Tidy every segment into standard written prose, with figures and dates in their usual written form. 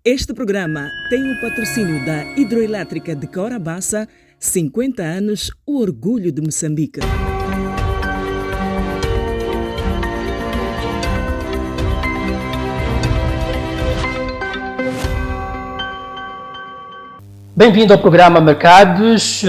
Este programa tem o patrocínio da Hidroelétrica de Corabaça, 50 anos, o orgulho de Moçambique. Bem-vindo ao programa Mercados.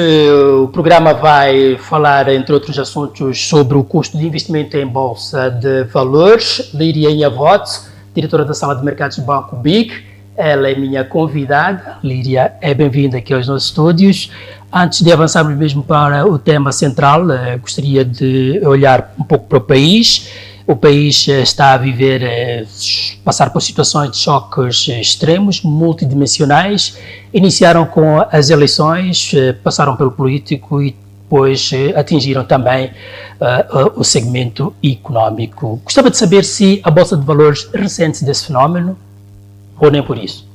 O programa vai falar, entre outros assuntos, sobre o custo de investimento em Bolsa de Valores. Líria Inhavote, diretora da Sala de Mercados do Banco BIC, ela é minha convidada. Líria, é bem-vinda aqui aos nossos estúdios. Antes de avançarmos mesmo para o tema central, gostaria de olhar um pouco para o país. O país está a viver, passar por situações de choques extremos, multidimensionais. Iniciaram com as eleições, passaram pelo político e depois atingiram também o segmento económico. Gostava de saber se a Bolsa de Valores ressente desse fenómeno ou nem por isso.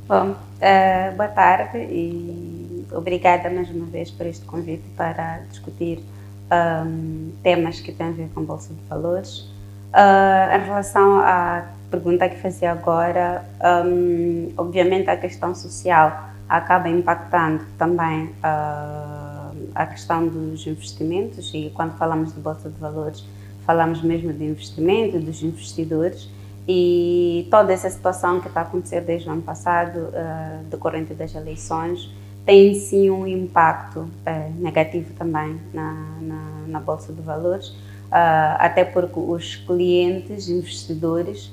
Bom, boa tarde e obrigada mais uma vez por este convite para discutir temas que têm a ver com a Bolsa de Valores. Em relação à pergunta que fazia agora, obviamente a questão social acaba impactando também a questão dos investimentos, e quando falamos de Bolsa de Valores falamos mesmo de investimento, dos investidores, e toda essa situação que está a acontecer desde o ano passado, decorrente das eleições, tem sim um impacto negativo também na Bolsa de Valores, até porque os clientes, investidores,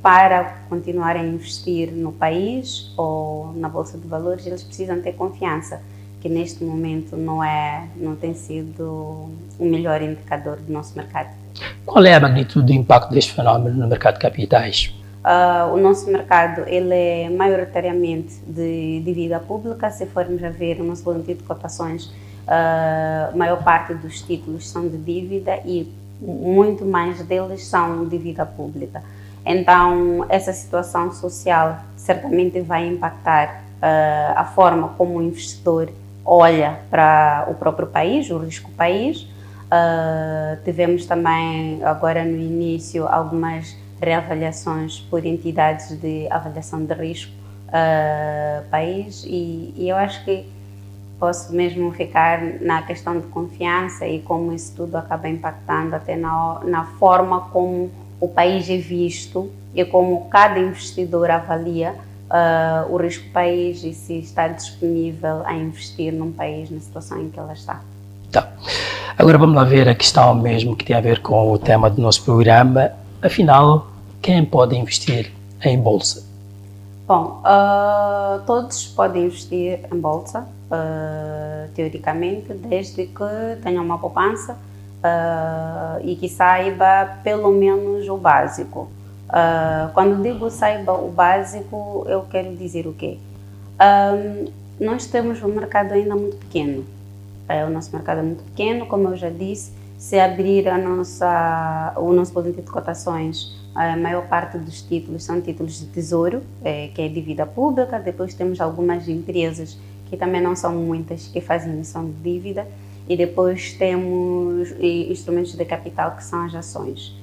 para continuarem a investir no país ou na Bolsa de Valores, eles precisam ter confiança, que neste momento não tem sido o melhor indicador do nosso mercado. Qual é a magnitude do impacto deste fenómeno no mercado de capitais? O nosso mercado ele é maioritariamente de dívida pública. Se formos a ver o nosso boletim de cotações, a maior parte dos títulos são de dívida e muito mais deles são de dívida pública. Então, essa situação social certamente vai impactar a forma como o investidor olha para o próprio país, o risco país. Tivemos também, agora no início, algumas reavaliações por entidades de avaliação de risco país, e eu acho que posso mesmo ficar na questão de confiança e como isso tudo acaba impactando até na forma como o país é visto e como cada investidor avalia o risco país e se está disponível a investir num país na situação em que ela está. Tá. Agora vamos lá ver a questão mesmo que tem a ver com o tema do nosso programa. Afinal, quem pode investir em Bolsa? Bom, todos podem investir em Bolsa, teoricamente, desde que tenham uma poupança e que saiba pelo menos o básico. Quando digo saiba o básico, eu quero dizer o quê? Nós temos um mercado ainda muito pequeno. O nosso mercado é muito pequeno, como eu já disse. Se abrir o nosso boletim de cotações, a maior parte dos títulos são títulos de tesouro, que é dívida pública. Depois temos algumas empresas, que também não são muitas, que fazem emissão de dívida. E depois temos instrumentos de capital, que são as ações.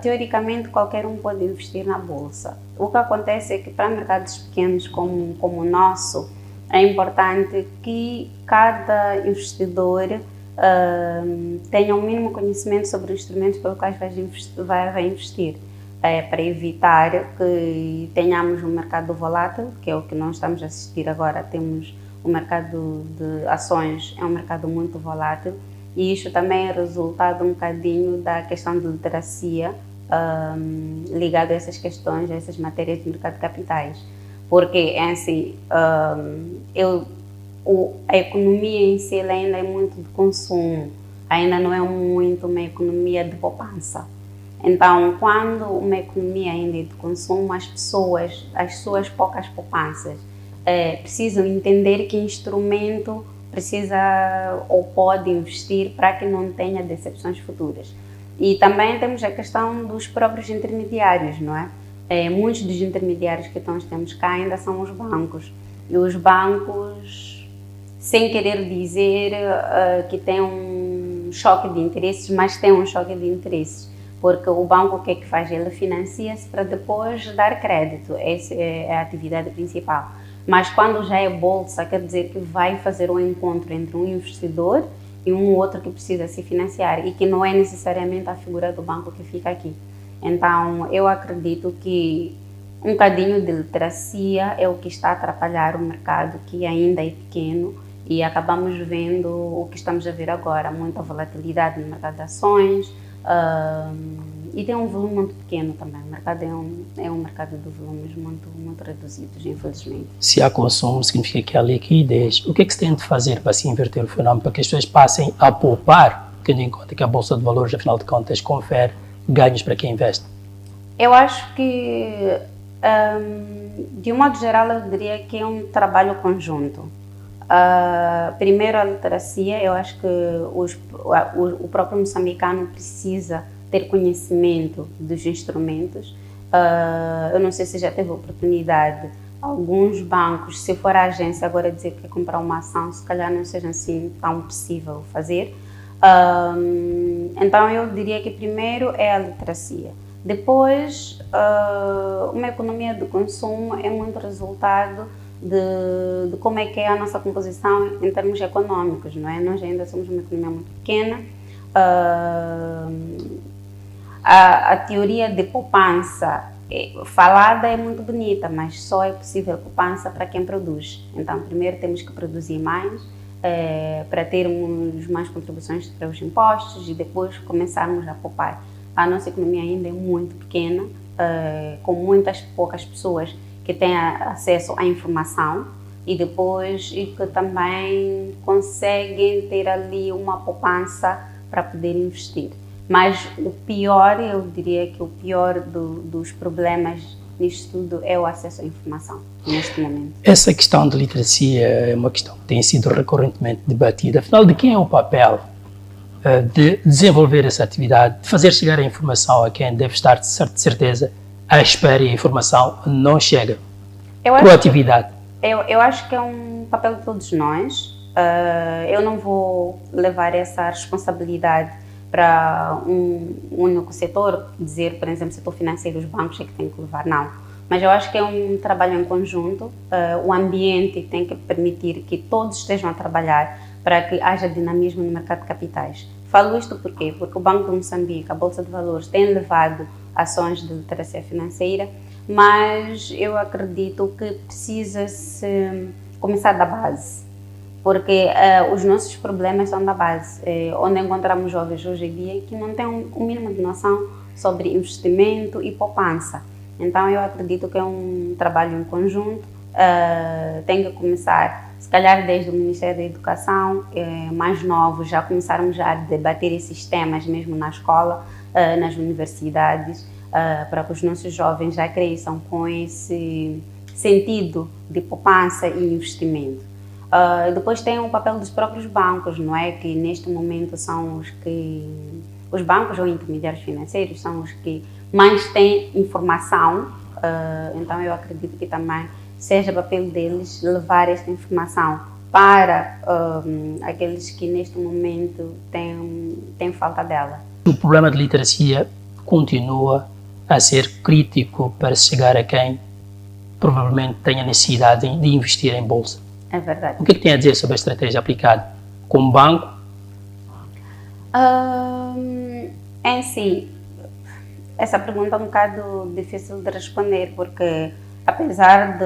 Teoricamente, qualquer um pode investir na Bolsa. O que acontece é que para mercados pequenos como o nosso, é importante que cada investidor tenha um mínimo conhecimento sobre os instrumentos pelos quais vai investir, para evitar que tenhamos um mercado volátil, que é o que nós estamos a assistir agora. Temos o mercado de ações, é um mercado muito volátil, e isso também é resultado um bocadinho da questão de literacia ligado a essas questões, a essas matérias de mercado de capitais, porque é assim, a economia em si ainda é muito de consumo, ainda não é muito uma economia de poupança. Então, quando uma economia ainda é de consumo, as suas poucas poupanças precisam entender que instrumento precisa ou pode investir para que não tenha decepções futuras. E também temos a questão dos próprios intermediários, não é? Muitos dos intermediários que nós temos cá ainda são os bancos. E os bancos, sem querer dizer que tem um choque de interesses, mas tem um choque de interesses. porque o banco o que é que faz? Ele financia-se para depois dar crédito, essa é a atividade principal. Mas quando já é bolsa, quer dizer que vai fazer um encontro entre um investidor e um outro que precisa se financiar e que não é necessariamente a figura do banco que fica aqui. Então, eu acredito que um bocadinho de literacia é o que está a atrapalhar o mercado, que ainda é pequeno, e acabamos vendo o que estamos a ver agora, muita volatilidade no mercado de ações, e tem um volume muito pequeno também. O mercado é um mercado de volumes muito reduzidos, infelizmente. Se há consumo, significa que há liquidez. O que é que se tem de fazer para se inverter o fenómeno, para que as pessoas passem a poupar, tendo em conta que a Bolsa de Valores, afinal de contas, confere ganhos para quem investe? Eu acho que, de um modo geral, eu diria que é um trabalho conjunto. Primeiro, a literacia. Eu acho que o próprio moçambicano precisa ter conhecimento dos instrumentos. Eu não sei se já teve oportunidade, alguns bancos, se for a agência agora dizer que quer comprar uma ação, se calhar não seja assim tão possível fazer. Então eu diria que primeiro é a literacia. Depois, uma economia de consumo é muito resultado de como é que é a nossa composição em termos econômicos, não é? Nós ainda somos uma economia muito pequena. A teoria de poupança falada é muito bonita, mas só é possível poupança para quem produz. Então, primeiro temos que produzir mais para termos mais contribuições para os impostos e depois começarmos a poupar. A nossa economia ainda é muito pequena, com muitas poucas pessoas que têm acesso à informação e depois e que também conseguem ter ali uma poupança para poder investir. Mas o pior, eu diria que o pior dos problemas nisto tudo é o acesso à informação, neste momento. Essa questão de literacia é uma questão que tem sido recorrentemente debatida. Afinal, de quem é o papel de desenvolver essa atividade, de fazer chegar a informação a quem deve estar, de certeza, à espera e a informação não chega? Proatividade. Eu acho que é um papel de todos nós. Eu não vou levar essa responsabilidade para um único setor, dizer, por exemplo, setor financeiro, os bancos é que têm que levar, não. Mas eu acho que é um trabalho em conjunto, o ambiente tem que permitir que todos estejam a trabalhar para que haja dinamismo no mercado de capitais. Falo isto por quê? Porque o Banco de Moçambique, a Bolsa de Valores, tem levado ações de literacia financeira, mas eu acredito que precisa-se começar da base. Porque os nossos problemas são da base, onde encontramos jovens hoje em dia que não têm um mínimo de noção sobre investimento e poupança. Então eu acredito que é um trabalho em conjunto, tem que começar, se calhar desde o Ministério da Educação, mais novos, já começarmos a debater esses temas mesmo na escola, nas universidades, para que os nossos jovens já cresçam com esse sentido de poupança e investimento. Depois tem o papel dos próprios bancos, não é? Que neste momento são os bancos ou intermediários financeiros são os que mais têm informação, então eu acredito que também seja papel deles levar esta informação para aqueles que neste momento têm falta dela. O problema de literacia continua a ser crítico para chegar a quem provavelmente tenha necessidade de investir em bolsa. É verdade. O que é que tem a dizer sobre a estratégia aplicada como banco? Em si, essa pergunta é um bocado difícil de responder, porque apesar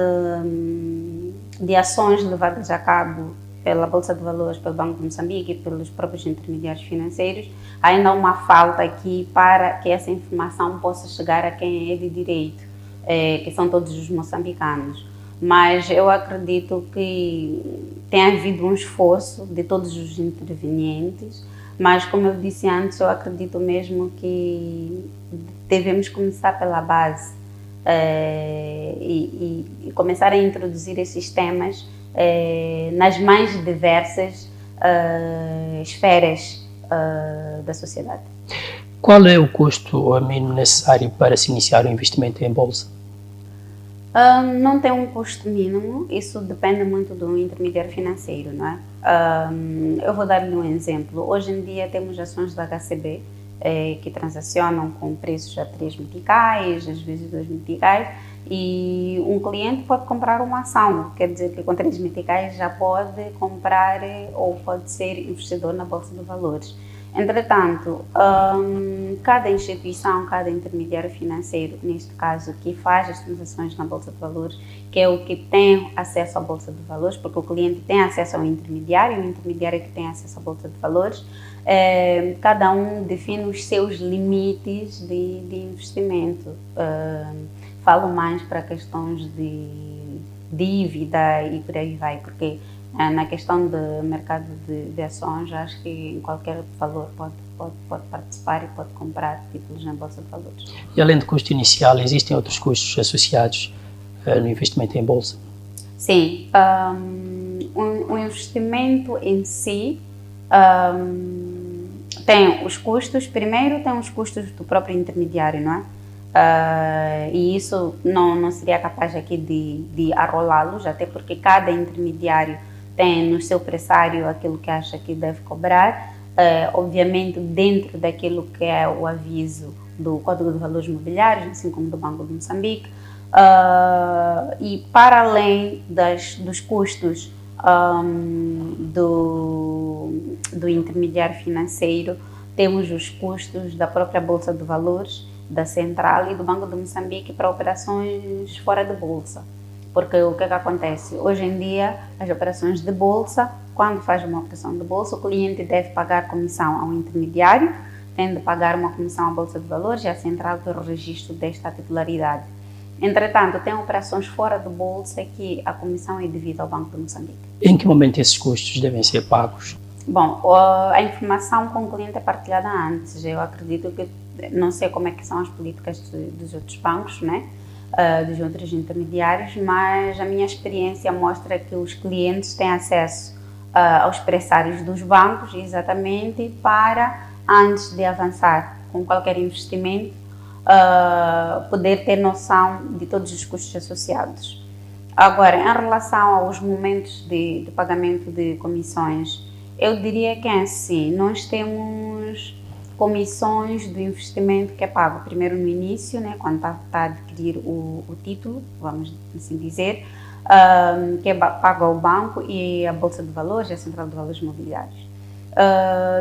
de ações levadas a cabo pela Bolsa de Valores, pelo Banco de Moçambique e pelos próprios intermediários financeiros, ainda há uma falta aqui para que essa informação possa chegar a quem é de direito, que são todos os moçambicanos. Mas eu acredito que tem havido um esforço de todos os intervenientes, mas como eu disse antes, eu acredito mesmo que devemos começar pela base e começar a introduzir esses temas nas mais diversas esferas da sociedade. Qual é o custo mínimo necessário para se iniciar o investimento em bolsa? Não tem um custo mínimo, isso depende muito do intermediário financeiro, não é? Eu vou dar-lhe um exemplo. Hoje em dia temos ações da HCB que transacionam com preços a 3 meticais, às vezes 2 meticais, e um cliente pode comprar uma ação, quer dizer que com 3 meticais já pode comprar ou pode ser investidor na Bolsa de Valores. Entretanto, cada instituição, cada intermediário financeiro, neste caso, que faz as transações na Bolsa de Valores, que é o que tem acesso à Bolsa de Valores, porque o cliente tem acesso ao intermediário, o intermediário é que tem acesso à Bolsa de Valores, cada um define os seus limites de investimento. Falo mais para questões de dívida e por aí vai, porque na questão do mercado de ações, acho que em qualquer valor pode participar e pode comprar títulos na Bolsa de Valores. E além do custo inicial, existem outros custos associados no investimento em bolsa? Sim, o investimento em si tem os custos. Primeiro tem os custos do próprio intermediário, não é? E isso não seria capaz aqui de arrolá-los, até porque cada intermediário tem no seu pressário aquilo que acha que deve cobrar, obviamente dentro daquilo que é o aviso do Código de Valores Mobiliários, assim como do Banco de Moçambique, e para além dos custos do intermediário financeiro, temos os custos da própria Bolsa de Valores, da Central e do Banco de Moçambique para operações fora de bolsa. Porque o que acontece? Hoje em dia, as operações de bolsa, quando faz uma operação de bolsa, o cliente deve pagar comissão ao intermediário, tem de pagar uma comissão à Bolsa de Valores e à Central pelo registro desta titularidade. Entretanto, tem operações fora de bolsa que a comissão é devida ao Banco de Moçambique. Em que momento esses custos devem ser pagos? Bom, a informação com o cliente é partilhada antes. Eu acredito que, não sei como é que são as políticas dos outros bancos, né? Dos outros intermediários, mas a minha experiência mostra que os clientes têm acesso aos pressários dos bancos exatamente para, antes de avançar com qualquer investimento, poder ter noção de todos os custos associados. Agora, em relação aos momentos de pagamento de comissões, eu diria que é assim, nós temos comissões do investimento que é pago primeiro no início, né, quando está a adquirir o título, vamos assim dizer, que é pago ao banco e a Bolsa de Valores e a Central de Valores Mobiliários.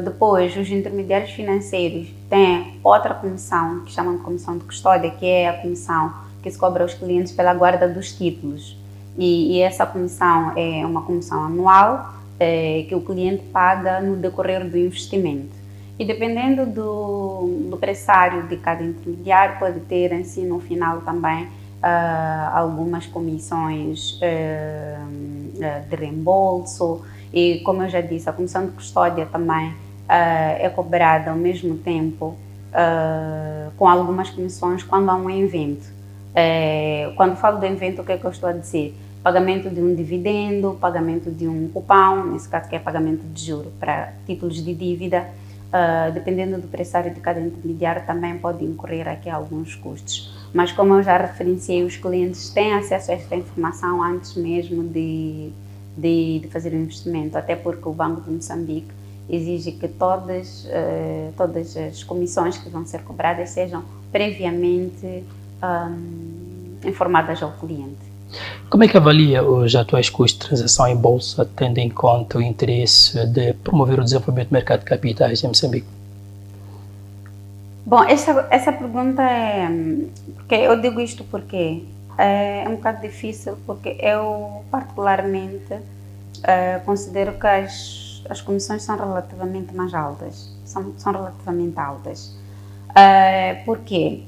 Depois, os intermediários financeiros têm outra comissão, que chamam de comissão de custódia, que é a comissão que se cobra aos clientes pela guarda dos títulos. E essa comissão é uma comissão anual que o cliente paga no decorrer do investimento. E dependendo do pressário de cada intermediário, pode ter em si no final também algumas comissões de reembolso. E como eu já disse, a comissão de custódia também é cobrada ao mesmo tempo com algumas comissões quando há um evento. Quando falo do evento, o que é que eu estou a dizer? Pagamento de um dividendo, pagamento de um cupom, nesse caso que é pagamento de juro para títulos de dívida. Dependendo do pressário de cada intermediário, também pode incorrer aqui alguns custos. Mas como eu já referenciei, os clientes têm acesso a esta informação antes mesmo de fazer o investimento, até porque o Banco de Moçambique exige que todas as comissões que vão ser cobradas sejam previamente informadas ao cliente. Como é que avalia os atuais custos de transação em bolsa, tendo em conta o interesse de promover o desenvolvimento do mercado de capitais em Moçambique? Bom, essa pergunta é... Porque eu digo isto porque é um bocado difícil, porque eu particularmente considero que as comissões são relativamente mais altas. São relativamente altas. Por quê?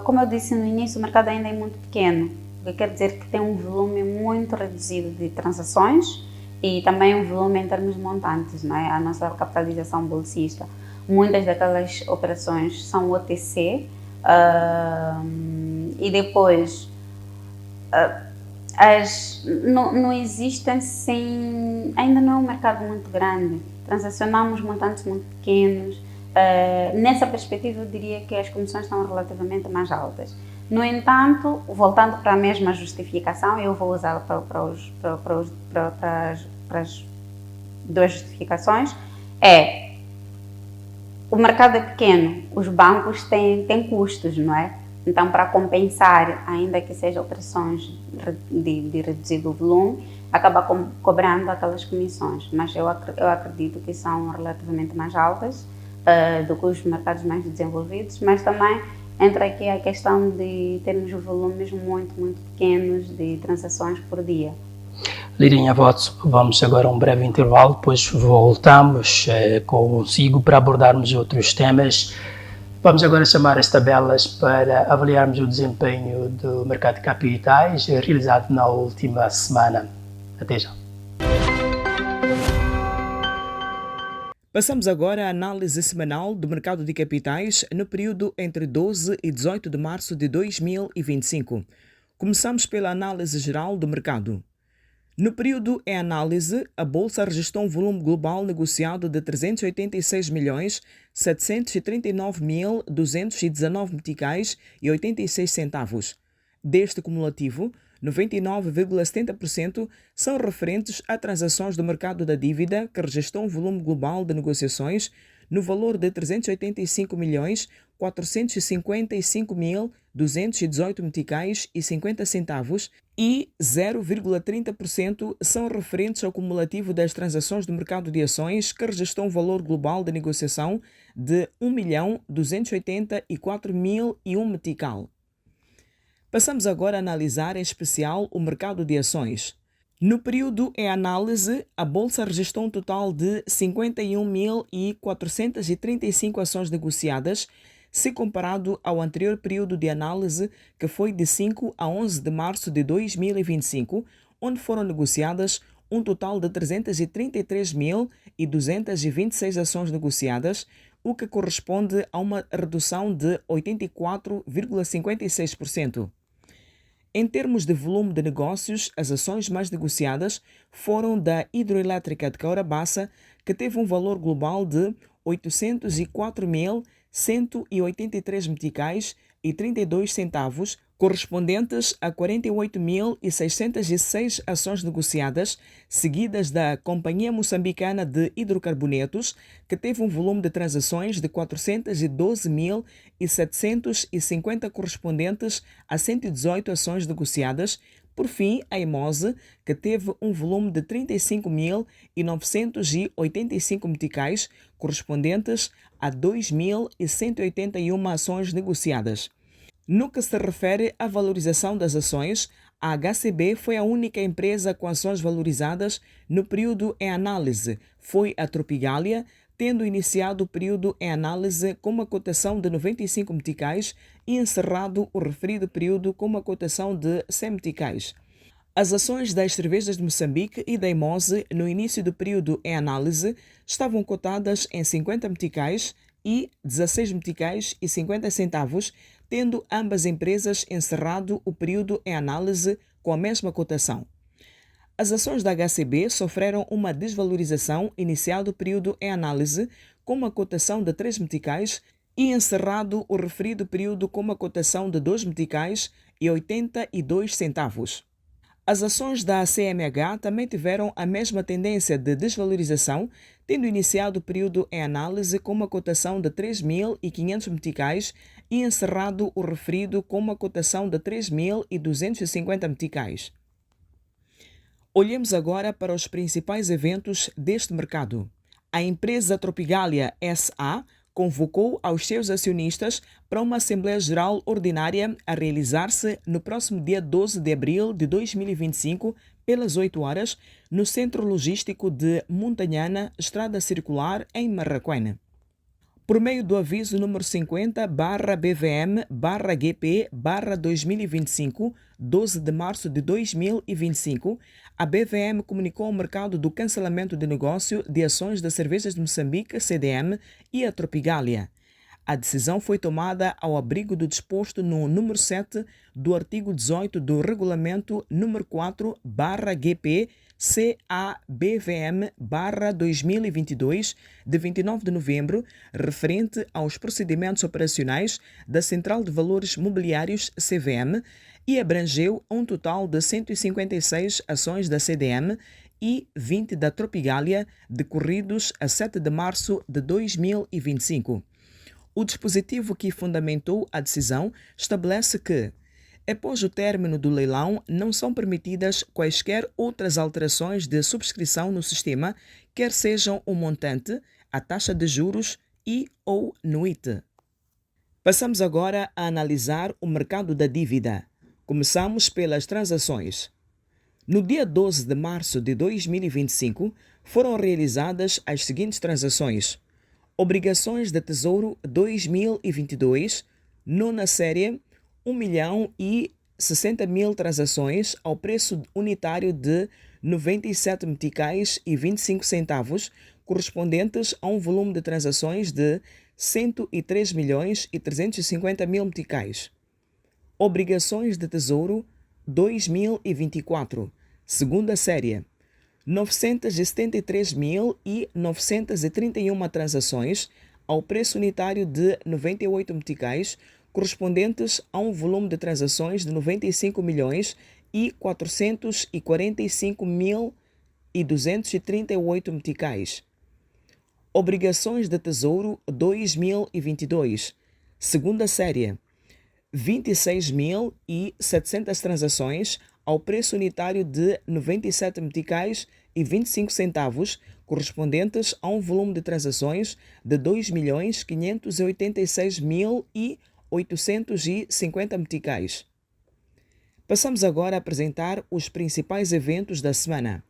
Como eu disse no início, o mercado ainda é muito pequeno, o que quer dizer que tem um volume muito reduzido de transações e também um volume em termos de montantes, não é? A nossa capitalização bolsista, muitas daquelas operações são OTC e depois não existem assim, ainda não é um mercado muito grande, transacionamos montantes muito pequenos. Nessa perspectiva, eu diria que as comissões estão relativamente mais altas. No entanto, voltando para a mesma justificação, eu vou usá-la para as duas justificações, o mercado é pequeno, os bancos têm custos, não é? Então, para compensar, ainda que sejam operações de reduzido volume, acaba cobrando aquelas comissões. Mas eu acredito que são relativamente mais altas do que os mercados mais desenvolvidos, mas também entra aqui a questão de termos volumes muito, muito pequenos de transações por dia. Lirinha Votos, vamos agora a um breve intervalo, depois voltamos consigo para abordarmos outros temas. Vamos agora chamar as tabelas para avaliarmos o desempenho do mercado de capitais realizado na última semana. Até já. Passamos agora à análise semanal do mercado de capitais no período entre 12 e 18 de março de 2025. Começamos pela análise geral do mercado. No período em análise, a Bolsa registrou um volume global negociado de 386.739.219 meticais e 86 centavos. Deste cumulativo, 99,70% são referentes a transações do mercado da dívida, que registrou um volume global de negociações no valor de 385.455.218 meticais e 50 centavos e 0,30% são referentes ao cumulativo das transações do mercado de ações, que registrou um valor global de negociação de 1.284.001 metical. Passamos agora a analisar em especial o mercado de ações. No período em análise, a Bolsa registrou um total de 51.435 ações negociadas, se comparado ao anterior período de análise, que foi de 5 a 11 de março de 2025, onde foram negociadas um total de 333.226 ações negociadas, o que corresponde a uma redução de 84,56%. Em termos de volume de negócios, as ações mais negociadas foram da Hidroelétrica de Cahora Bassa, que teve um valor global de 804.183 meticais e 32 centavos, correspondentes a 48.606 ações negociadas, seguidas da Companhia Moçambicana de Hidrocarbonetos, que teve um volume de transações de 412.750 correspondentes a 118 ações negociadas. Por fim, a Imose, que teve um volume de 35.985 meticais, correspondentes a 2.181 ações negociadas. No que se refere à valorização das ações, a HCB foi a única empresa com ações valorizadas no período em análise. Foi a Tropigália, tendo iniciado o período em análise com uma cotação de 95 meticais e encerrado o referido período com uma cotação de 100 meticais. As ações das cervejas de Moçambique e da Imose, no início do período em análise, estavam cotadas em 50 meticais e 16 meticais e 50 centavos, tendo ambas empresas encerrado o período em análise com a mesma cotação. As ações da HCB sofreram uma desvalorização iniciado o período em análise com uma cotação de 3 meticais e encerrado o referido período com uma cotação de 2 meticais e 82 centavos. As ações da CMH também tiveram a mesma tendência de desvalorização, tendo iniciado o período em análise com uma cotação de 3.500 meticais e encerrado o referido com uma cotação de 3.250 meticais. Olhemos agora para os principais eventos deste mercado. A empresa Tropigália S.A. convocou aos seus acionistas para uma Assembleia Geral Ordinária a realizar-se no próximo dia 12 de abril de 2025, pelas 8 horas, no Centro Logístico de Montanhana, Estrada Circular, em Marraquém. Por meio do aviso número 50/BVM/GP/2025, 12 de março de 2025, a BVM comunicou ao mercado do cancelamento de negócio de ações das Cervejas de Moçambique, CDM, e a Tropigália. A decisão foi tomada ao abrigo do disposto no número 7 do artigo 18 do Regulamento número 4/GP CABVM/2022, de 29 de novembro, referente aos procedimentos operacionais da Central de Valores Mobiliários CVM, e abrangeu um total de 156 ações da CDM e 20 da Tropigália, decorridos a 7 de março de 2025. O dispositivo que fundamentou a decisão estabelece que, após o término do leilão, não são permitidas quaisquer outras alterações de subscrição no sistema, quer sejam o montante, a taxa de juros e ou NUIT. Passamos agora a analisar o mercado da dívida. Começamos pelas transações. No dia 12 de março de 2025, foram realizadas as seguintes transações. Obrigações de Tesouro 2022, nona série, 1.060.000 transações ao preço unitário de 97 meticais e 25 centavos, correspondentes a um volume de transações de 103.350.000 meticais. Obrigações de Tesouro 2024, segunda série, 973.931 transações ao preço unitário de 98 meticais, correspondentes a um volume de transações de 95.445.238 meticais. Obrigações de Tesouro 2022, segunda série, 26.700 transações ao preço unitário de 97 meticais e 25 centavos, correspondentes a um volume de transações de 2.586.850 meticais. Passamos agora a apresentar os principais eventos da semana.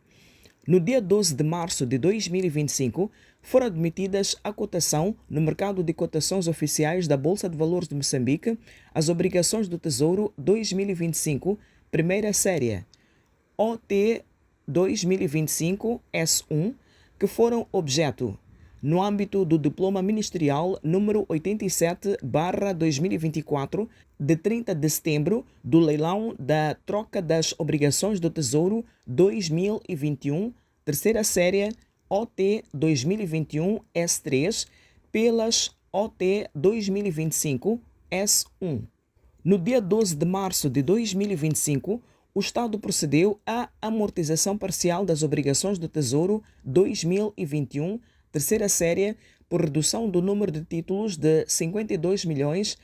No dia 12 de março de 2025, foram admitidas à cotação no mercado de cotações oficiais da Bolsa de Valores de Moçambique as obrigações do Tesouro 2025, primeira série, OT 2025 S1, que foram objeto, no âmbito do Diploma Ministerial número 87/2024, de 30 de setembro, do leilão da troca das obrigações do Tesouro 2021, terceira série, OT 2021 S3, pelas OT 2025 S1. No dia 12 de março de 2025, o Estado procedeu à amortização parcial das obrigações do Tesouro 2021, terceira série, por redução do número de títulos de 52 milhões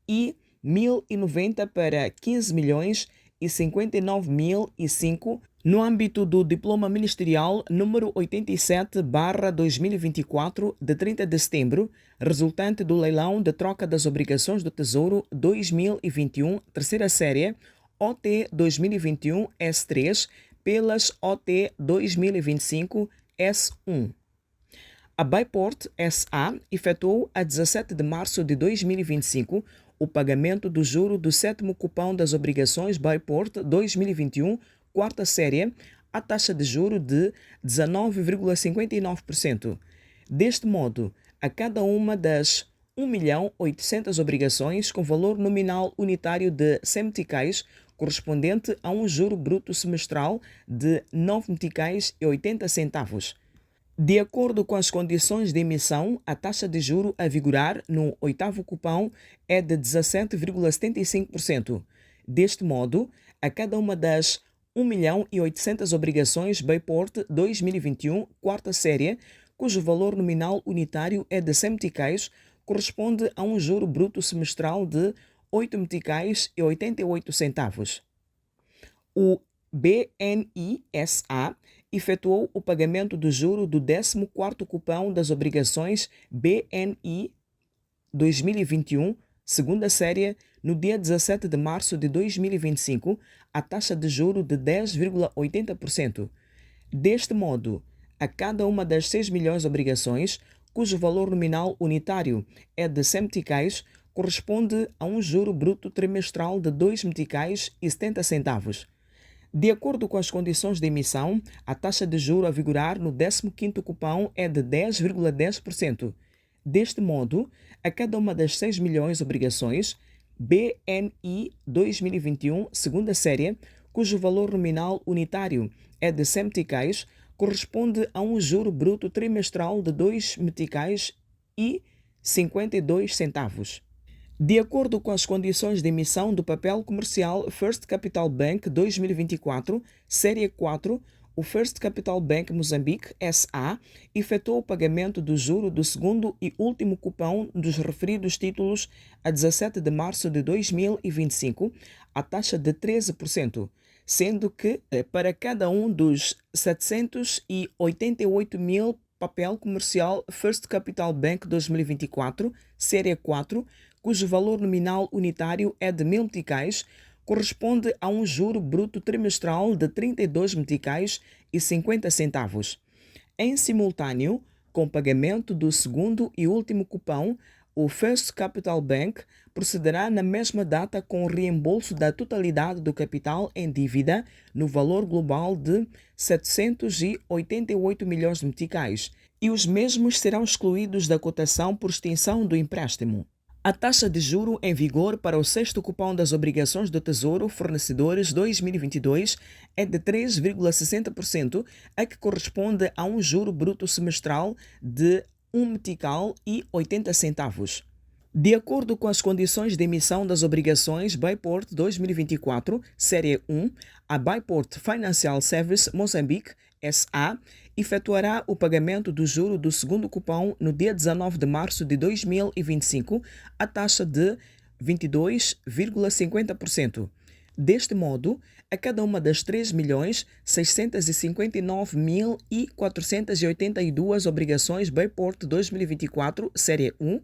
e 1.090 para 15 milhões e 59.005, no âmbito do Diploma Ministerial número 87/2024, de 30 de setembro, resultante do leilão de troca das obrigações do Tesouro 2021, terceira série, OT 2021 S3, pelas OT 2025 S1. A Byport S.A. efetuou a 17 de março de 2025 o pagamento do juro do sétimo cupão das obrigações Byport 2021, quarta série, a taxa de juro de 19,59%. Deste modo, a cada uma das 1.800.000 obrigações com valor nominal unitário de 100 meticais, correspondente a um juro bruto semestral de 9 meticais e 80 centavos. De acordo com as condições de emissão, a taxa de juro a vigorar no oitavo cupão é de 17,75%. Deste modo, a cada uma das 1.800.000 obrigações Byport 2021, quarta série, cujo valor nominal unitário é de 100 meticais, corresponde a um juro bruto semestral de 8 meticais e 88 centavos. O BNI-SA efetuou o pagamento do juro do 14º cupão das obrigações BNI 2021, segunda série, no dia 17 de março de 2025, a taxa de juro de 10,80%. Deste modo, a cada uma das 6 milhões de obrigações, cujo valor nominal unitário é de 100 meticais, corresponde a um juro bruto trimestral de 2 meticais e 70 centavos. De acordo com as condições de emissão, a taxa de juro a vigorar no 15º cupão é de 10,10%. Deste modo, a cada uma das 6 milhões de obrigações BNI 2021, segunda série, cujo valor nominal unitário é de 100 meticais, corresponde a um juro bruto trimestral de 2 meticais e 52 centavos. De acordo com as condições de emissão do papel comercial First Capital Bank 2024, série 4, o First Capital Bank Moçambique, SA, efetuou o pagamento do juro do segundo e último cupom dos referidos títulos a 17 de março de 2025, a taxa de 13%, sendo que para cada um dos 788 mil papel comercial First Capital Bank 2024, série 4, cujo valor nominal unitário é de 1.000 meticais, corresponde a um juro bruto trimestral de 32 meticais e 50 centavos. Em simultâneo, com o pagamento do segundo e último cupom, o First Capital Bank procederá na mesma data com o reembolso da totalidade do capital em dívida no valor global de 788 milhões de meticais, e os mesmos serão excluídos da cotação por extinção do empréstimo. A taxa de juro em vigor para o sexto cupom das obrigações do Tesouro Fornecedores 2022 é de 3,60%, a que corresponde a um juro bruto semestral de 1 metical e 80 centavos. De acordo com as condições de emissão das obrigações Bayport 2024, série 1, a Bayport Financial Service Moçambique, SA, efetuará o pagamento do juro do segundo cupom no dia 19 de março de 2025, a taxa de 22,50%. Deste modo, a cada uma das 3.659.482 obrigações Bayport 2024, série 1,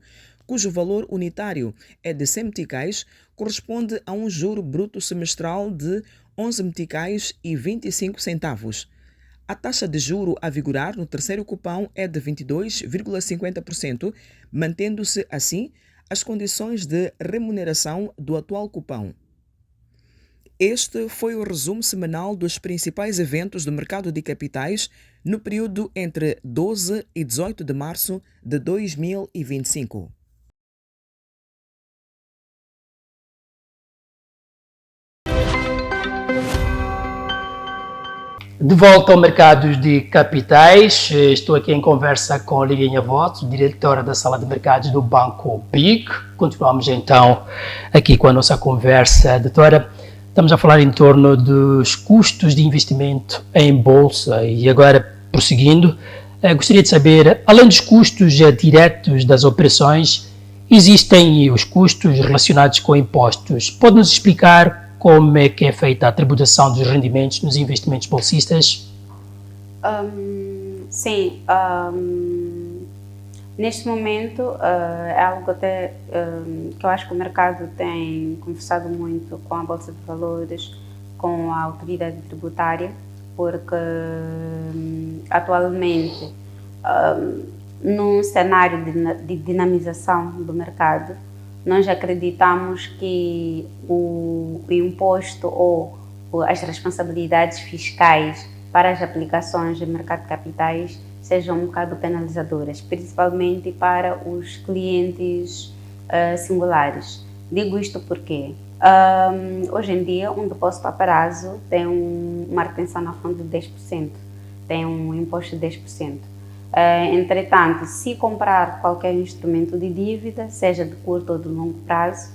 cujo valor unitário é de 100 meticais, corresponde a um juro bruto semestral de 11 meticais e 25 centavos. A taxa de juro a vigorar no terceiro cupom é de 22,50%, mantendo-se assim as condições de remuneração do atual cupom. Este foi o resumo semanal dos principais eventos do mercado de capitais no período entre 12 e 18 de março de 2025. De volta ao mercado de capitais, estou aqui em conversa com Lilian Votos, diretora da Sala de Mercados do Banco BIC. Continuamos então aqui com a nossa conversa. Doutora, estamos a falar em torno dos custos de investimento em bolsa e agora, prosseguindo, gostaria de saber, além dos custos diretos das operações, existem os custos relacionados com impostos. Pode-nos explicar como é que é feita a tributação dos rendimentos nos investimentos bolsistas? Sim, neste momento é algo até que eu acho que o mercado tem conversado muito com a Bolsa de Valores, com a autoridade tributária, porque atualmente, num cenário de dinamização do mercado, nós acreditamos que o imposto ou as responsabilidades fiscais para as aplicações de mercado de capitais sejam um bocado penalizadoras, principalmente para os clientes singulares. Digo isto porque hoje em dia um depósito a prazo tem uma retenção na fonte de 10%, tem um imposto de 10%. Entretanto, se comprar qualquer instrumento de dívida, seja de curto ou de longo prazo,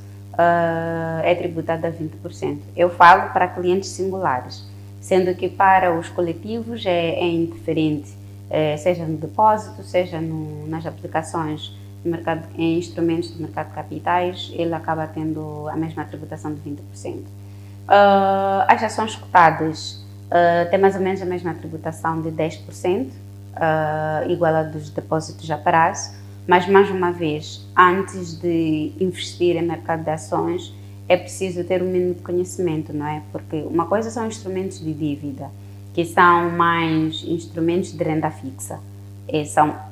é tributado a 20%. Eu falo para clientes singulares, sendo que para os coletivos é indiferente, seja no depósito, seja nas aplicações de mercado, em instrumentos de mercado de capitais, ele acaba tendo a mesma tributação de 20%. As ações cotadas têm mais ou menos a mesma tributação de 10%, igual a dos depósitos a prazo, mas mais uma vez, antes de investir em mercado de ações, é preciso ter um mínimo de conhecimento, não é? Porque uma coisa são instrumentos de dívida, que são mais instrumentos de renda fixa,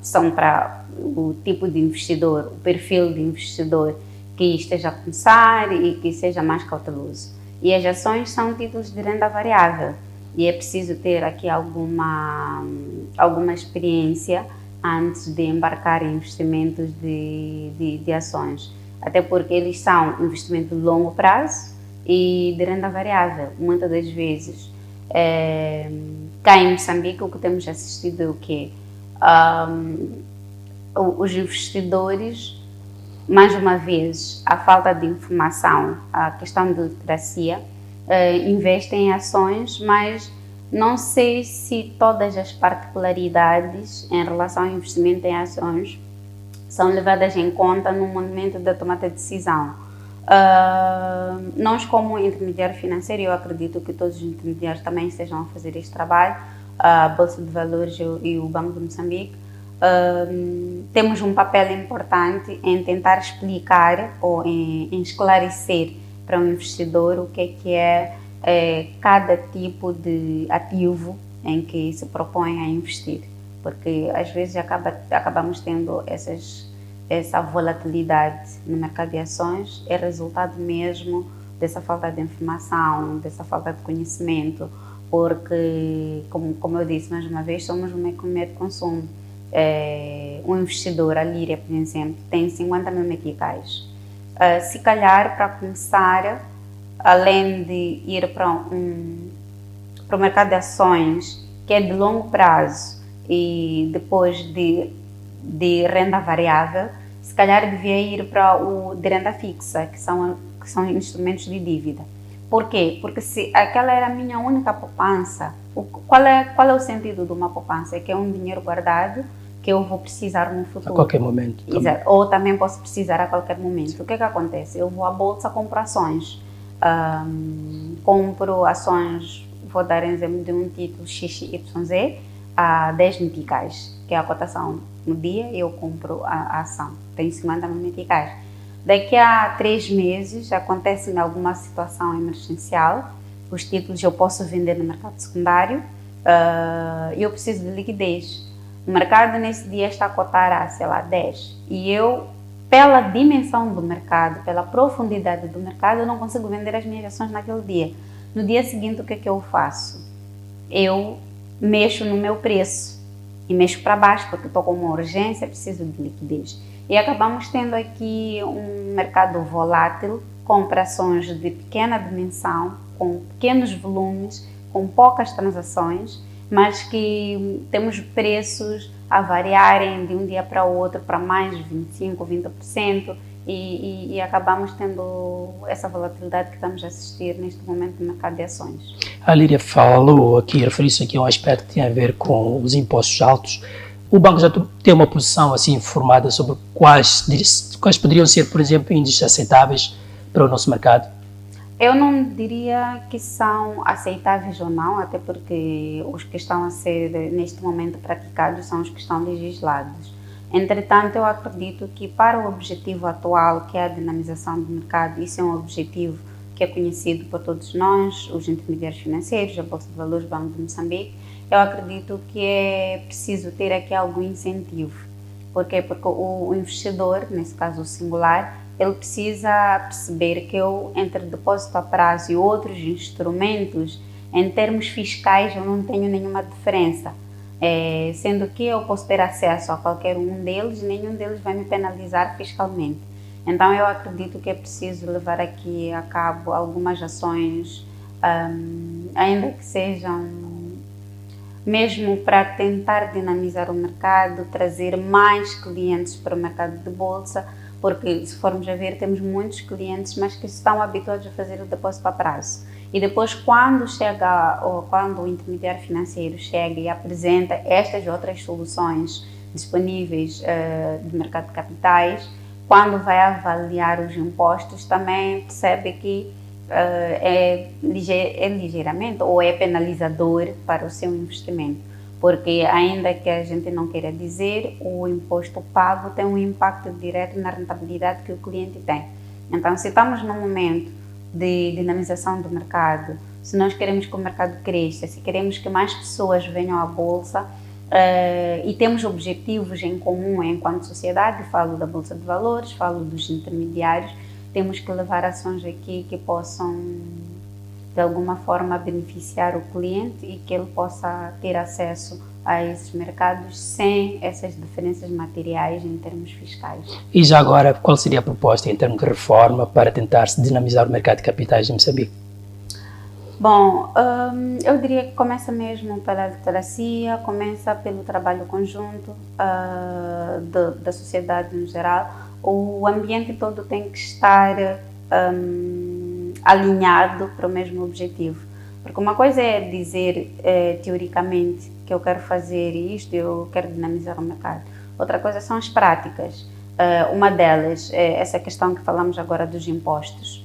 são para o tipo de investidor, o perfil de investidor que esteja a começar e que seja mais cauteloso. E as ações são títulos de renda variável, e é preciso ter aqui alguma experiência antes de embarcar em investimentos de ações, até porque eles são investimento de longo prazo e de renda variável. Muitas das vezes, cá em Moçambique, o que temos assistido é o quê? Os investidores, mais uma vez, a falta de informação, a questão de literacia, investem em ações, mas Não sei se todas as particularidades em relação ao investimento em ações são levadas em conta no momento da tomada de decisão. Nós, como intermediário financeiro, eu acredito que todos os intermediários também estejam a fazer este trabalho, a Bolsa de Valores e o Banco de Moçambique. Temos um papel importante em tentar explicar ou em esclarecer para o investidor o que é cada tipo de ativo em que se propõe a investir, porque às vezes acabamos tendo essa volatilidade no mercado de ações, é resultado mesmo dessa falta de informação, dessa falta de conhecimento, porque, como eu disse mais uma vez, somos uma economia de consumo. Um investidor, a Líria, por exemplo, tem 50 mil meticais. Se calhar, para começar, além de ir para o mercado de ações, que é de longo prazo, e depois de renda variável, se calhar devia ir para o de renda fixa, que são instrumentos de dívida. Por quê? Porque se aquela era a minha única poupança, qual é o sentido de uma poupança? É que é um dinheiro guardado que eu vou precisar no futuro. A qualquer momento. Exato. Ou também posso precisar a qualquer momento. O que acontece? Eu vou à bolsa, compro ações. Compro ações, vou dar exemplo de um título XYZ a 10 meticais, que é a cotação. No dia eu compro a ação, tenho 50 mil meticais. Daqui a 3 meses acontece alguma situação emergencial, os títulos eu posso vender no mercado secundário e eu preciso de liquidez. O mercado nesse dia está a cotar a, sei lá, 10 e eu, pela dimensão do mercado, pela profundidade do mercado, eu não consigo vender as minhas ações naquele dia. No dia seguinte, o que é que eu faço? Eu mexo no meu preço e mexo para baixo, porque estou com uma urgência, preciso de liquidez. E acabamos tendo aqui um mercado volátil, com operações de pequena dimensão, com pequenos volumes, com poucas transações, mas que temos preços a variarem de um dia para o outro para mais de 25%, 20%, e acabamos tendo essa volatilidade que estamos a assistir neste momento no mercado de ações. A Líria falou aqui, referiu-se aqui a um aspecto que tem a ver com os impostos altos. O banco já tem uma posição assim informada sobre quais poderiam ser, por exemplo, índices aceitáveis para o nosso mercado? Eu não diria que são aceitáveis ou não, até porque os que estão a ser neste momento praticados são os que estão legislados. Entretanto, eu acredito que para o objetivo atual, que é a dinamização do mercado, isso é um objetivo que é conhecido por todos nós, os intermediários financeiros, a Bolsa de Valores, Banco de Moçambique. Eu acredito que é preciso ter aqui algum incentivo. Por quê? Porque o investidor, nesse caso o singular, ele precisa perceber que eu, entre depósito a prazo e outros instrumentos, em termos fiscais, eu não tenho nenhuma diferença. Sendo que eu posso ter acesso a qualquer um deles, nenhum deles vai me penalizar fiscalmente. Então, eu acredito que é preciso levar aqui a cabo algumas ações, ainda que sejam mesmo para tentar dinamizar o mercado, trazer mais clientes para o mercado de bolsa, porque se formos a ver, temos muitos clientes, mas que estão habituados a fazer o depósito a prazo. E depois, quando o intermediário financeiro chega e apresenta estas outras soluções disponíveis do mercado de capitais, quando vai avaliar os impostos, também percebe que é ligeiramente ou é penalizador para o seu investimento, porque ainda que a gente não queira dizer, o imposto pago tem um impacto direto na rentabilidade que o cliente tem. Então, se estamos num momento de dinamização do mercado, se nós queremos que o mercado cresça, se queremos que mais pessoas venham à bolsa e temos objetivos em comum enquanto sociedade, falo da Bolsa de Valores, falo dos intermediários, temos que levar ações aqui que possam, de alguma forma, beneficiar o cliente e que ele possa ter acesso a esses mercados sem essas diferenças materiais em termos fiscais. E já agora, qual seria a proposta em termos de reforma para tentar se dinamizar o mercado de capitais de Moçambique? Bom, eu diria que começa mesmo pela literacia, começa pelo trabalho conjunto da sociedade no geral. O ambiente todo tem que estar alinhado para o mesmo objetivo. Porque uma coisa é dizer teoricamente que eu quero fazer isto, eu quero dinamizar o mercado. Outra coisa são as práticas. Uma delas é essa questão que falamos agora dos impostos.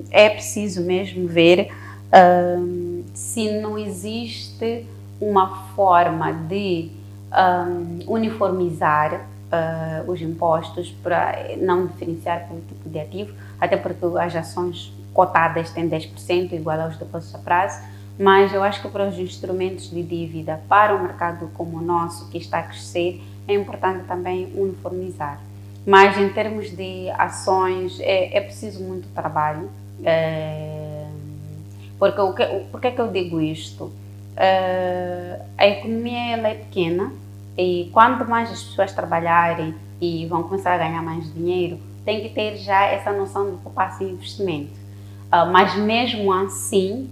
É preciso mesmo ver se não existe uma forma de uniformizar os impostos para não diferenciar pelo tipo de ativo, até porque as ações cotadas têm 10% igual aos depósitos a prazo, mas eu acho que para os instrumentos de dívida para um mercado como o nosso, que está a crescer, é importante também uniformizar. Mas em termos de ações é preciso muito trabalho, porque por que é que eu digo isto? A economia ela é pequena e quanto mais as pessoas trabalharem e vão começar a ganhar mais dinheiro, tem que ter já essa noção de poupança e investimento. Mas mesmo assim,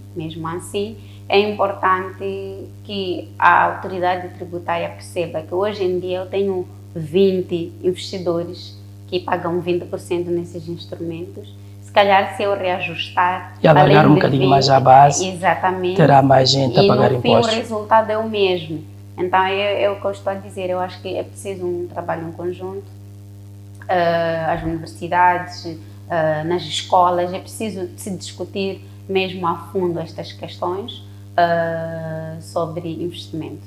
é importante que a autoridade tributária perceba que hoje em dia eu tenho 20 investidores que pagam 20% nesses instrumentos. Se calhar, se eu reajustar e alargar um bocadinho mais a base, exatamente, terá mais gente a pagar impostos. E no fim o resultado é o mesmo. Então é o que eu estou a dizer, eu acho que é preciso um trabalho em conjunto, as universidades, nas escolas, é preciso se discutir mesmo a fundo estas questões sobre investimento.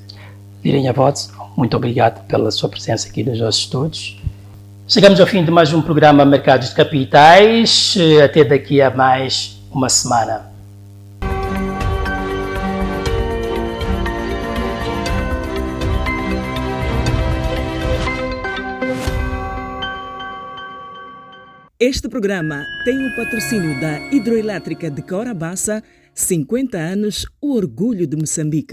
Lirinha Votes, muito obrigado pela sua presença aqui nos nossos estúdios. Chegamos ao fim de mais um programa Mercados de Capitais. Até daqui a mais uma semana. Este programa tem o patrocínio da Hidroelétrica de Cahora Bassa, 50 anos, o orgulho de Moçambique.